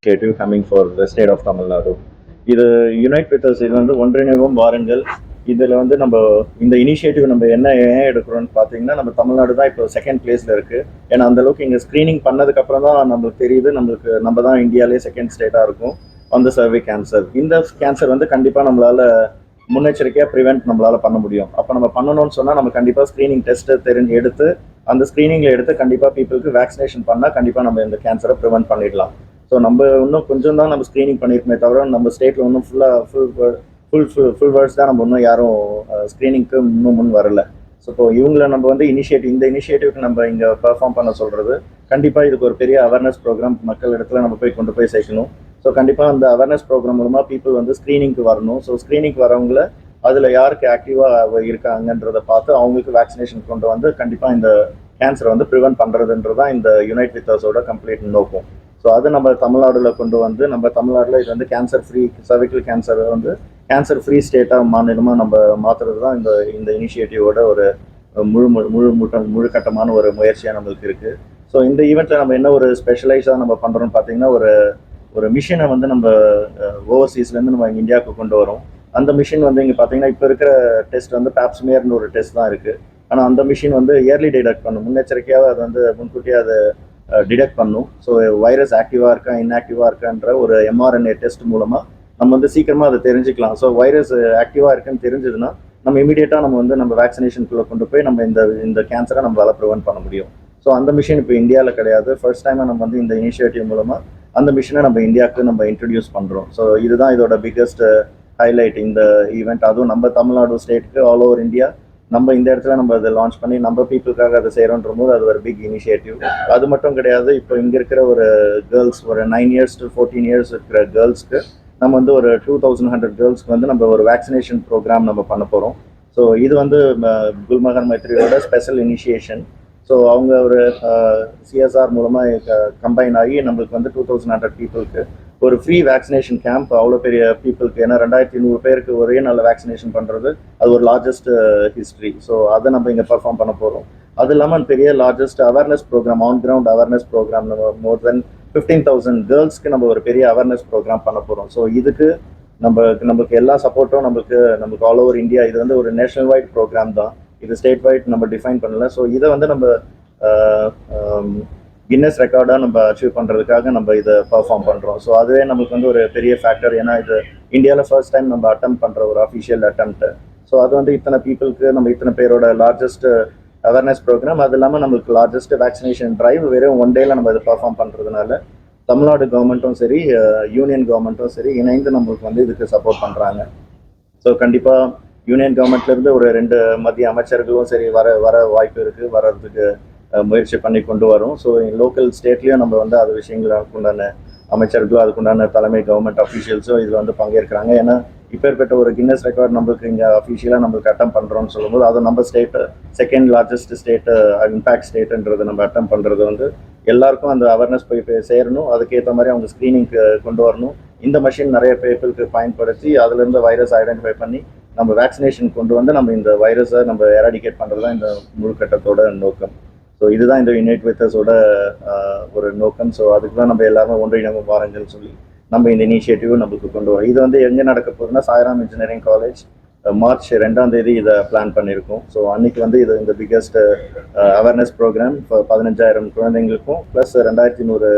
initiative coming for the state of Tamil Nadu. இது unite with us, இது வந்து ஒன்றிணைவும் வாருங்கள். இதில் வந்து நம்ம இந்த இனிஷியேட்டிவ் நம்ம என்ன ஏன் எடுக்கிறோம்னு பார்த்தீங்கன்னா, நம்ம தமிழ்நாடு தான் இப்போ செகண்ட் பிளேஸில் இருக்குது. ஏன்னா அந்தளவுக்கு இங்கே ஸ்க்ரீனிங் பண்ணதுக்கப்புறம் தான் நம்மளுக்கு தெரியுது, நம்ம தான் இந்தியாவிலே செகண்ட் ஸ்டேட்டாக இருக்கும் அந்த சர்வே கேன்சர். இந்த கேன்சர் வந்து கண்டிப்பாக நம்மளால் முன்னெச்சரிக்கையாக ப்ரிவென்ட் நம்மளால் பண்ண முடியும். அப்போ நம்ம பண்ணணும்னு சொன்னால் நம்ம கண்டிப்பாக ஸ்க்ரீனிங் டெஸ்ட்டை எடுத்து அந்த ஸ்க்ரீனிங்கில் எடுத்து கண்டிப்பாக பீப்புளுக்கு வேக்சினேஷன் பண்ணால் கண்டிப்பாக நம்ம இந்த கேன்சரை ப்ரிவென்ட் பண்ணிடலாம். ஸோ நம்ம இன்னும் கொஞ்சம் தான் நம்ம ஸ்க்ரீனிங் பண்ணியிருக்கோமே தவிர நம்ம ஸ்டேட்டில் இன்னும் ஃபுல் வேர்ட்ஸ் தான் நம்ம இன்னும் யாரும் ஸ்க்ரீனிங்க்கு இன்னும் முன் வரல. ஸோ இப்போ இவங்களை நம்ம வந்து இந்த இனிஷியேட்டிவ்க்கு நம்ம இங்கே பெர்ஃபார்ம் பண்ண சொல்கிறது, கண்டிப்பாக இதுக்கு ஒரு பெரிய அவேர்னஸ் ப்ரோக்ராம் மக்கள் இடத்துல நம்ம கொண்டு போய் சேர்க்கணும். ஸோ கண்டிப்பாக அந்த அவேர்னஸ் ப்ரோக்ராம் மூலமாக பீப்புள் வந்து ஸ்க்ரீனிங்க்கு வரணும். ஸோ ஸ்க்ரீனிங்க்கு வரவங்கள அதில் யாருக்கு ஆக்டிவாக இருக்காங்கன்றதை பார்த்து அவங்களுக்கு வேக்சினேஷன் கொண்டு வந்து கண்டிப்பாக இந்த கேன்சரை வந்து ப்ரிவென்ட் பண்ணுறதுன்றது தான் இந்த யுனைட் வித் அஸோட கம்ப்ளீட் நோக்கம். ஸோ அது நம்ம தமிழ்நாடுல கொண்டு வந்து நம்ம தமிழ்நாட்டில் இது வந்து கேன்சர் ஃப்ரீ, சர்விக்கல் கேன்சரை வந்து கேன்சர் ஃப்ரீ ஸ்டேட்டாக மாநிலமாக நம்ம மாற்றுறது தான் இந்த இனிஷியேட்டிவோட ஒரு முழு கட்டமான ஒரு முயற்சியாக நம்மளுக்கு இருக்குது. ஸோ இந்த ஈவெண்ட்டில் நம்ம என்ன ஒரு ஸ்பெஷலைஸாக நம்ம பண்ணுறோம்னு பார்த்தீங்கன்னா, ஒரு மிஷினை வந்து நம்ம ஓவர்சீஸ்லேருந்து நம்ம இந்தியாவுக்கு கொண்டு வரோம். அந்த மிஷின் வந்து இங்கே பார்த்தீங்கன்னா இப்போ இருக்கிற டெஸ்ட் வந்து பேப்ஸ்மியர்னு ஒரு டெஸ்ட் தான் இருக்குது. ஆனால் அந்த மிஷின் வந்து இயர்லி டிடெக்ட் பண்ணும், முன்னெச்சரிக்கையாக அது வந்து முன்கூட்டியே அதை டிடெக்ட் பண்ணும். ஸோ வைரஸ் ஆக்டிவாக இருக்கா இன்ஆக்டிவாக இருக்கான்ற ஒரு எம்ஆர்என்ஏ டெஸ்ட் மூலமாக நம்ம வந்து சீக்கிரமாக அதை தெரிஞ்சுக்கலாம். ஸோ வைரஸ் ஆக்டிவாக இருக்குன்னு தெரிஞ்சதுன்னா நம்ம இமீடியட்டாக நம்ம வந்து நம்ம வேக்சினேஷனுக்குள்ளே கொண்டு போய் நம்ம இந்த கேன்சரை நம்மளால் ப்ரிவென்ட் பண்ண முடியும். ஸோ அந்த மிஷின் இப்போ இந்தியாவில் கிடையாது. ஃபர்ஸ்ட் டைமாக நம்ம வந்து இந்த இனிஷியேட்டிவ் மூலமாக அந்த மிஷினை நம்ம இந்தியாவுக்கு நம்ம இன்ட்ரடியூஸ் பண்ணுறோம். ஸோ இதுதான் இதோட பிக்கஸ்ட் ஹைலைட் இந்த ஈவெண்ட். அதுவும் நம்ம தமிழ்நாடு ஸ்டேட்டுக்கு ஆல் ஓவர் இந்தியா நம்ம இந்த இடத்துல நம்ம அதை லான்ச் பண்ணி நம்ம பீப்புளுக்காக அதை செய்கிறோன்ற போது அது ஒரு பிக் இனிஷியேட்டிவ். அது மட்டும் கிடையாது, இப்போ இங்கே இருக்கிற ஒரு கேர்ள்ஸ், ஒரு 9 years to 14 years இருக்கிற கேர்ள்ஸ்க்கு நம்ம வந்து ஒரு 2100 கேர்ள்ஸ்க்கு வந்து நம்ம ஒரு வேக்சினேஷன் ப்ரோக்ராம் நம்ம பண்ண போகிறோம். ஸோ இது வந்து குல்மகன் மைத்ரியோட ஸ்பெஷல் இனிஷியேஷன். ஸோ அவங்க ஒரு சிஎஸ்ஆர் மூலமாக கம்பைன் ஆகி நம்மளுக்கு வந்து 2100 பீப்புளுக்கு ஒரு ஃப்ரீ வேக்சினேஷன் கேம்ப், அவ்வளோ பெரிய பீப்புளுக்கு, ஏன்னா 2200 பேருக்கு ஒரே நல்ல வேக்சினேஷன் பண்ணுறது அது ஒரு லார்ஜஸ்ட் ஹிஸ்ட்ரி. ஸோ அதை நம்ம இங்கே பர்ஃபார்ம் பண்ண போகிறோம். அது இல்லாமல் பெரிய largest awareness program, on ground awareness program, நம்ம மோர் தென் 15,000 கேர்ள்ஸ்க்கு நம்ம ஒரு பெரிய அவேர்னஸ் ப்ரோக்ராம் பண்ண போகிறோம். ஸோ இதுக்கு நம்மளுக்கு எல்லா சப்போர்ட்டும் நமக்கு ஆல் ஓவர் இந்தியா. இது வந்து ஒரு நேஷனல் வைட் ப்ரோக்ராம் தான், இது ஸ்டேட் வைட் நம்ம டிஃபைன் பண்ணல. ஸோ இதை வந்து நம்ம கின்னஸ் ரெக்கார்டாக நம்ம அச்சீவ் பண்ணுறதுக்காக நம்ம இதை பர்ஃபார்ம் பண்ணுறோம். ஸோ அதுவே நமக்கு வந்து ஒரு பெரிய ஃபேக்டர். ஏன்னா இது இந்தியாவில் ஃபர்ஸ்ட் டைம் நம்ம அட்டெம்ப்ட் பண்ணுற ஒரு அஃபிஷியல் அட்டெம்ப்ட். ஸோ அது வந்து இத்தனை பீப்புளுக்கு நம்ம இத்தனை பேரோட லார்ஜஸ்ட் அவேர்னஸ் ப்ரோக்ராம், அது இல்லாமல் நம்மளுக்கு லார்ஜஸ்ட் வேக்சினேஷன் ட்ரைவ் வெறும் 1 day நம்ம இதை பர்ஃபார்ம் பண்ணுறதுனால தமிழ்நாடு கவர்மெண்ட்டும் சரி, யூனியன் கவர்மெண்ட்டும் சரி இணைந்து நம்மளுக்கு வந்து இதுக்கு சப்போர்ட் பண்ணுறாங்க. ஸோ கண்டிப்பாக யூனியன் கவர்மெண்ட்லேருந்து ஒரு 2 மத்திய அமைச்சர்களும் சரி வர வாய்ப்பு இருக்குது, வர்றதுக்கு முயற்சி பண்ணி கொண்டு வரும். ஸோ லோக்கல் ஸ்டேட்லேயும் நம்ம வந்து அது விஷயங்களுக்கு உண்டான அமைச்சர்களும் அதுக்குண்டான தலைமை கவர்மெண்ட் அஃபீஷியல்ஸும் இதில் வந்து பங்கேற்கிறாங்க. ஏன்னா இப்பேற்பட்ட ஒரு கின்னஸ் ரெக்கார்ட் நம்மளுக்கு இங்கே அஃபீஷியலாக நம்மளுக்கு அட்டம் பண்ணுறோம்னு சொல்லும்போது அது நம்ம state second largest state impact ஸ்டேட்டுன்றது நம்ம அட்டம் பண்ணுறது வந்து எல்லாருக்கும் அந்த அவேர்னஸ் போய் சேரணும். அதுக்கேற்ற மாதிரி அவங்க ஸ்க்ரீனிங்க்கு கொண்டு வரணும். இந்த மஷின் நிறைய பீப்புளுக்கு பயன்படுத்தி அதுலேருந்து வைரஸ் ஐடென்டிஃபை பண்ணி நம்ம வேக்சினேஷன் கொண்டு வந்து நம்ம இந்த வைரஸை நம்ம எராடிகேட் பண்ணுறது தான் இந்த முழுக்கட்டத்தோட நோக்கம். ஸோ இதுதான் இந்த யுனைட் வித் அஸோட ஒரு நோக்கம். ஸோ அதுக்கு தான் நம்ம எல்லாருமே ஒன்றிணைவு வாருங்கள்னு சொல்லி நம்ம இந்த இனிஷியேட்டிவ் நம்மளுக்கு கொண்டு வரோம். இது வந்து எங்கே நடக்க போகுதுன்னா சாய்ராம் இன்ஜினியரிங் காலேஜ் மார்ச் 2 இதை பிளான் பண்ணியிருக்கோம். ஸோ அன்றைக்கி வந்து இது இந்த பிக்கஸ்ட் அவேர்னஸ் ப்ரோக்ராம் 15,000 குழந்தைங்களுக்கும் ப்ளஸ் 2100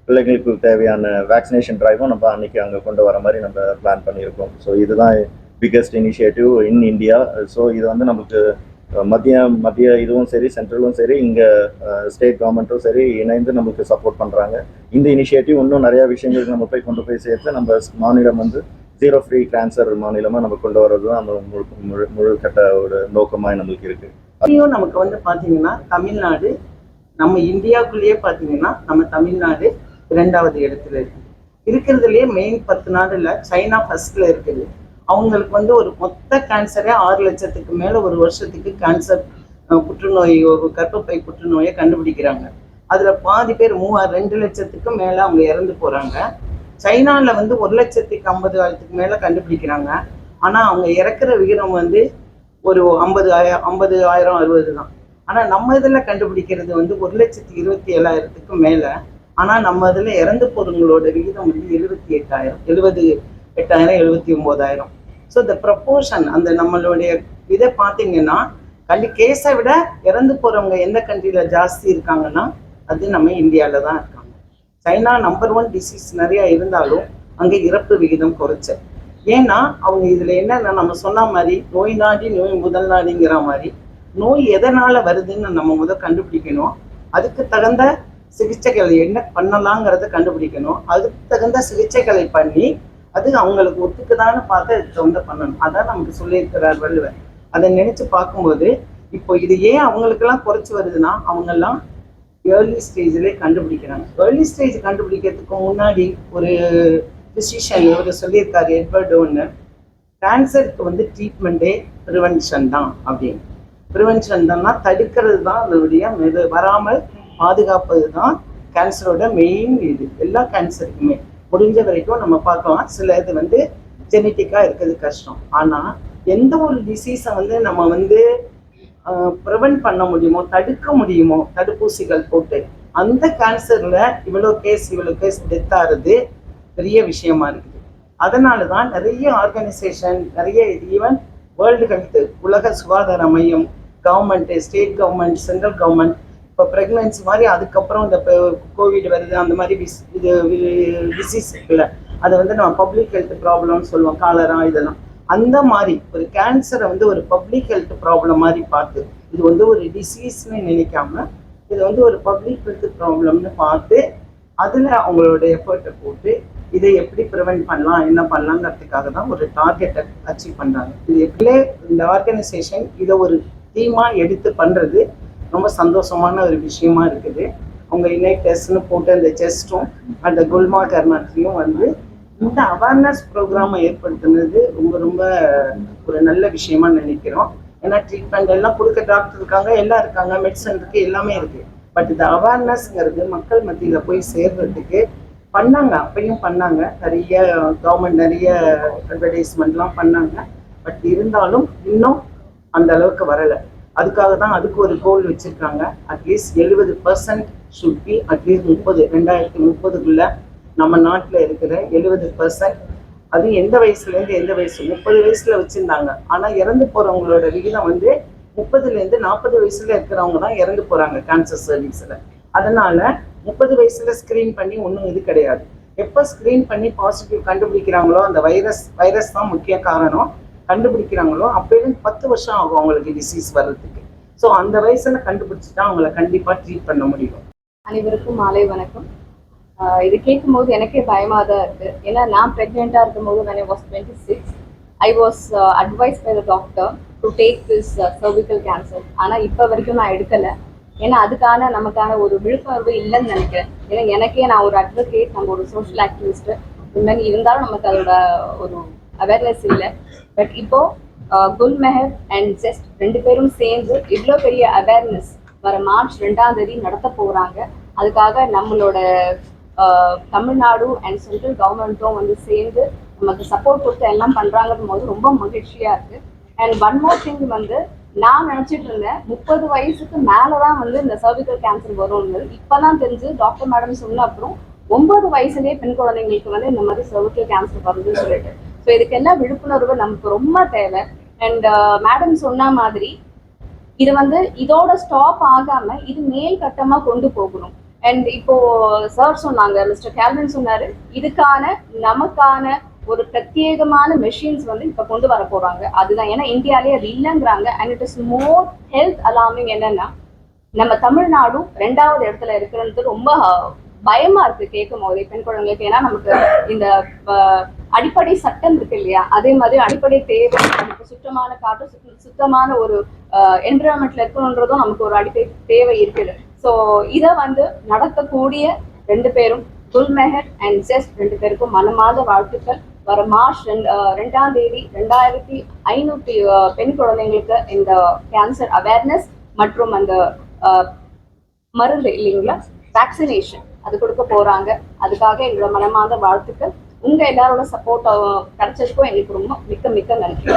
பிள்ளைங்களுக்கு தேவையான வேக்சினேஷன் ட்ரைவும் நம்ம அன்றைக்கி அங்கே கொண்டு வர மாதிரி நம்ம பிளான் பண்ணியிருக்கோம். ஸோ இதுதான் biggest initiative in India. So இது வந்து நமக்கு மத்திய இதுவும் சரி, சென்ட்ரலும் சரி, இங்கே ஸ்டேட் கவர்மெண்ட்டும் சரி இணைந்து நமக்கு சப்போர்ட் பண்ணுறாங்க. இந்த இனிஷியேட்டிவ் இன்னும் நிறையா விஷயங்களுக்கு நம்ம கொண்டு போய் சேர்த்து நம்ம மாநிலம் வந்து ஜீரோ ஃப்ரீ கேன்சர் மாநிலமாக நம்ம கொண்டு வர்றது தான் நம்ம முழுக்கட்ட ஒரு நோக்கமாக நம்மளுக்கு இருக்குது. அதையும் நமக்கு வந்து பார்த்தீங்கன்னா தமிழ்நாடு, நம்ம இந்தியாவுக்குள்ளேயே பார்த்தீங்கன்னா நம்ம தமிழ்நாடு 2வது இடத்துல இருக்கிறதுலேயே மெயின் 10 நாடுல சைனா ஃபர்ஸ்ட்ல இருக்குது. அவங்களுக்கு வந்து ஒரு மொத்த கேன்சரே 6 லட்சத்துக்கு மேலே ஒரு வருஷத்துக்கு கேன்சர் புற்றுநோய், கர்ப்பப்பை புற்றுநோயை கண்டுபிடிக்கிறாங்க. அதில் பாதி பேர் 2 லட்சத்துக்கும் மேலே அவங்க இறந்து போகிறாங்க. சைனாவில் வந்து 1,50,000 மேலே கண்டுபிடிக்கிறாங்க. ஆனால் அவங்க இறக்குற விகிதம் வந்து ஒரு 50,000 60 தான். ஆனால் நம்ம இதில் கண்டுபிடிக்கிறது வந்து 1,27,000 மேலே. ஆனால் நம்ம இதில் இறந்து போகிறவங்களோட விகிதம் வந்து 78,000, 78,000, 79,000. ஸோ இந்த ப்ரப்போர்ஷன் அந்த நம்மளுடைய இதை பார்த்தீங்கன்னா கேஸை விட இறந்து போகிறவங்க எந்த கண்ட்ரியில் ஜாஸ்தி இருக்காங்கன்னா அது நம்ம இந்தியாவில் தான் இருக்காங்க. சைனா நம்பர் 1 டிசீஸ் நிறையா இருந்தாலும் அங்கே இறப்பு விகிதம் குறைச்ச. ஏன்னா அவங்க இதில் என்னன்னா நம்ம சொன்ன மாதிரி நோய் நாடி நோய் முதல் நாடிங்கிற மாதிரி நோய் எதனால் வருதுன்னு நம்ம கண்டுபிடிக்கணும். அதுக்கு தகுந்த சிகிச்சைகள் என்ன பண்ணலாங்கிறத கண்டுபிடிக்கணும். அதுக்கு தகுந்த சிகிச்சைகளை பண்ணி அது அவங்களுக்கு ஒத்துக்குதான்னு பார்த்து அதுக்கு தகுந்த பண்ணணும். அதான் நமக்கு சொல்லியிருக்கிறார் வள்ளுவர். அதை நினைச்சு பார்க்கும்போது இப்போ இது ஏன் அவங்களுக்கெல்லாம் குறைச்சி வருதுன்னா அவங்கெல்லாம் ஏர்லி ஸ்டேஜ்லேயே கண்டுபிடிக்கிறாங்க. ஏர்லி ஸ்டேஜ் கண்டுபிடிக்கிறதுக்கு முன்னாடி ஒரு பிசிஷியன் இவர் சொல்லியிருக்காரு, எட்வர்ட் ஒன்று, கேன்சருக்கு வந்து ட்ரீட்மெண்ட்டே ப்ரிவென்ஷன் தான் அப்படின்னு. ப்ரிவென்ஷன் தான்னா தடுக்கிறது தான் அதனுடைய வராமல் பாதுகாப்பது தான் கேன்சரோட மெயின். இது எல்லா கேன்சருக்குமே முடிஞ்ச வரைக்கும் நம்ம பார்க்கலாம். சில இது வந்து ஜெனட்டிக்காக இருக்கிறது கஷ்டம். ஆனால் எந்த ஒரு டிசீஸை வந்து நம்ம வந்து ப்ரிவென்ட் பண்ண முடியுமோ, தடுக்க முடியுமோ தடுப்பூசிகள் போட்டு, அந்த கேன்சரில் இவ்வளோ கேஸ் டெத் ஆகுறது பெரிய விஷயமா இருக்குது. அதனால தான் நிறைய ஆர்கனைசேஷன், நிறைய ஈவன் வேர்ல்டு ஹெல்த், உலக சுகாதார மையம், government, state government, central government, இப்போ ப்ரெக்னன்சி மாதிரி அதுக்கப்புறம் இந்த கோவிட் வருது, அந்த மாதிரி இது டிசீஸ் இருக்குல்ல, அதை வந்து நம்ம பப்ளிக் ஹெல்த் ப்ராப்ளம்னு சொல்லுவோம், காலரா இதெல்லாம். அந்த மாதிரி ஒரு கேன்சரை வந்து ஒரு பப்ளிக் ஹெல்த் ப்ராப்ளம் மாதிரி பார்த்து, இது வந்து ஒரு டிசீஸ்ன்னு நினைக்காம இது வந்து ஒரு பப்ளிக் ஹெல்த் ப்ராப்ளம்னு பார்த்து அதில் அவங்களோட எஃபர்ட்டை போட்டு இதை எப்படி ப்ரிவென்ட் பண்ணலாம், என்ன பண்ணலாங்கிறதுக்காக தான் ஒரு டார்கெட்டை அச்சீவ் பண்ணுறாங்க. இது எப்படியே இந்த ஆர்கனைசேஷன் இதை ஒரு தீமாக எடுத்து பண்ணுறது ரொம்ப சந்தோஷமான ஒரு விஷயமா இருக்குது. அவங்க யுனைட் டெஸ்ட்னு போட்டு அந்த செஸ்ட்டும் அந்த குல்மா கர்மாட்ரியும் வந்து இந்த அவேர்னஸ் ப்ரோக்ராமை ஏற்படுத்தினது ரொம்ப ரொம்ப ஒரு நல்ல விஷயமா நினைக்கிறோம். ஏன்னா ட்ரீட்மெண்ட் எல்லாம் கொடுக்க டாக்டர் இருக்காங்க, எல்லாம் இருக்காங்க, மெடிசன் இருக்குது, எல்லாமே இருக்குது. பட் இந்த அவேர்னஸ்ங்கிறது மக்கள் மத்தியில் போய் சேர்றதுக்கு பண்ணாங்க, அப்பையும் பண்ணாங்க. நிறைய கவர்மெண்ட் நிறைய அட்வர்டைஸ்மெண்ட்லாம் பண்ணாங்க. பட் இருந்தாலும் இன்னும் அந்த அளவுக்கு வரலை. அதுக்காக தான் அதுக்கு ஒரு கோல் வச்சுருக்காங்க. அட்லீஸ்ட் 70% ஷுட் பி அட்லீஸ்ட் 2030க்குள்ள நம்ம நாட்டில் இருக்கிற 70%. அது எந்த வயசுலேருந்து எந்த வயசு, 30 வயசில் வச்சுருந்தாங்க. ஆனால் இறந்து போகிறவங்களோட விகிதம் வந்து 30லேருந்து 40 வயசில் இருக்கிறவங்க தான் இறந்து போகிறாங்க கேன்சர் சர்வீஸில். அதனால் 30 வயசில் ஸ்க்ரீன் பண்ணி ஒன்றும் இது கிடையாது. எப்போ ஸ்க்ரீன் பண்ணி பாசிட்டிவ் கண்டுபிடிக்கிறாங்களோ, அந்த வைரஸ் தான் முக்கிய காரணம், கண்டுபிடிக்கிறாங்களோ அப்போலேருந்து 10 வருஷம் ஆகும் அவங்களுக்கு டிசீஸ் வர்றதுக்கு. ஸோ அந்த வயசில் கண்டுபிடிச்சிட்டா அவங்கள கண்டிப்பாக ட்ரீட் பண்ண முடியும். அனைவருக்கும் மாலை வணக்கம். இது கேட்கும்போது எனக்கே பயமாக தான் இருக்குது. ஏன்னா நான் ப்ரெக்னெண்ட்டாக இருக்கும்போது when I was 26, I was advised by the doctor to take this cervical cancer. ஆனால் இப்போ வரைக்கும் நான் எடுக்கலை. ஏன்னா அதுக்கான நமக்கான ஒரு விழிப்புணர்வு இல்லைன்னு நினைக்கிறேன். ஏன்னா எனக்கே நான் ஒரு அட்வொகேட், நம்ம ஒரு சோஷியல் ஆக்டிவிஸ்ட், இந்த மாதிரி இருந்தாலும் நமக்கு அதோட ஒரு அவேர்னஸ் இல்லை. பட் இப்போ குல்மெஹர் அண்ட் ஜெஸ்ட் 2 பேரும் சேர்ந்து இவ்வளோ பெரிய அவேர்னஸ் வர மார்ச் 2ஆம் தேதி நடத்த போகிறாங்க. அதுக்காக நம்மளோட தமிழ்நாடு அண்ட் சென்ட்ரல் கவர்மெண்ட்டும் வந்து சேர்ந்து நமக்கு சப்போர்ட் கொடுத்து எல்லாம் பண்ணுறாங்கும் போது ரொம்ப மகிழ்ச்சியாக இருக்குது. அண்ட் ஒன் மோர் திங் வந்து நான் நினச்சிட்டு இருந்தேன் 30 வயசுக்கு மேலே தான் வந்து இந்த சர்விக்கல் கேன்சர் வரும்னு. இப்போ தான் தெரிஞ்சு டாக்டர் மேடம் சொன்ன அப்புறம் 9 வயசுலேயே பெண் குழந்தைங்களுக்கு வந்து இந்த மாதிரி சர்விக்கல் கேன்சர் வருதுன்னு சொல்லிட்டு. ஸோ இதுக்கெல்லாம் விழிப்புணர்வு நமக்கு ரொம்ப தேவை. அண்ட் மேடம் சொன்ன மாதிரி இது வந்து இதோட ஸ்டாப் ஆகாமல் இது மேல் கட்டமாக கொண்டு போகணும். அண்ட் இப்போ சார் சொன்னாங்க, மிஸ்டர் கேல்வின் சொன்னாரு, இதுக்கான நமக்கான ஒரு பிரத்யேகமான மெஷின்ஸ் வந்து இப்போ கொண்டு வர போறாங்க. அதுதான் ஏன்னா இந்தியாலே அது இல்லைங்கிறாங்க. And it is more health alarming. என்னன்னா நம்ம தமிழ்நாடு 2வது இடத்துல இருக்கிறது ரொம்ப பயமா இருக்கு கேட்கும் போது பெண் குழந்தைங்களுக்கு. ஏன்னா நமக்கு இந்த அடிப்படை சட்டம் இருக்கு இல்லையா, அதே மாதிரி அடிப்படை தேவை, நமக்கு சுத்தமான காற்று, சுத்தமான ஒரு என்விரான்மெண்ட்ல இருக்கணுன்றதும் நமக்கு ஒரு அடிப்படை தேவை இருக்குது. ஸோ இதை வந்து நடத்தக்கூடிய 2 பேரும், குல்மெஹர் அண்ட் ஜெஸ்ட் 2 பேருக்கும் மனமார்ந்த வாழ்த்துக்கள். வர மார்ச் 2ஆம் தேதி 2500 பெண் குழந்தைங்களுக்கு இந்த கேன்சர் அவேர்னஸ் மற்றும் அந்த மருந்து இல்லைங்களா, வேக்சினேஷன் அது கொடுக்க போறாங்க. அதுக்காக எங்களோட மனமார்ந்த வாழ்த்துக்கள். உங்க எல்லாரோட சப்போர்ட் கிடைச்சதுக்கும் எங்களுக்கு ரொம்ப மிக்க மிக்க நன்றி.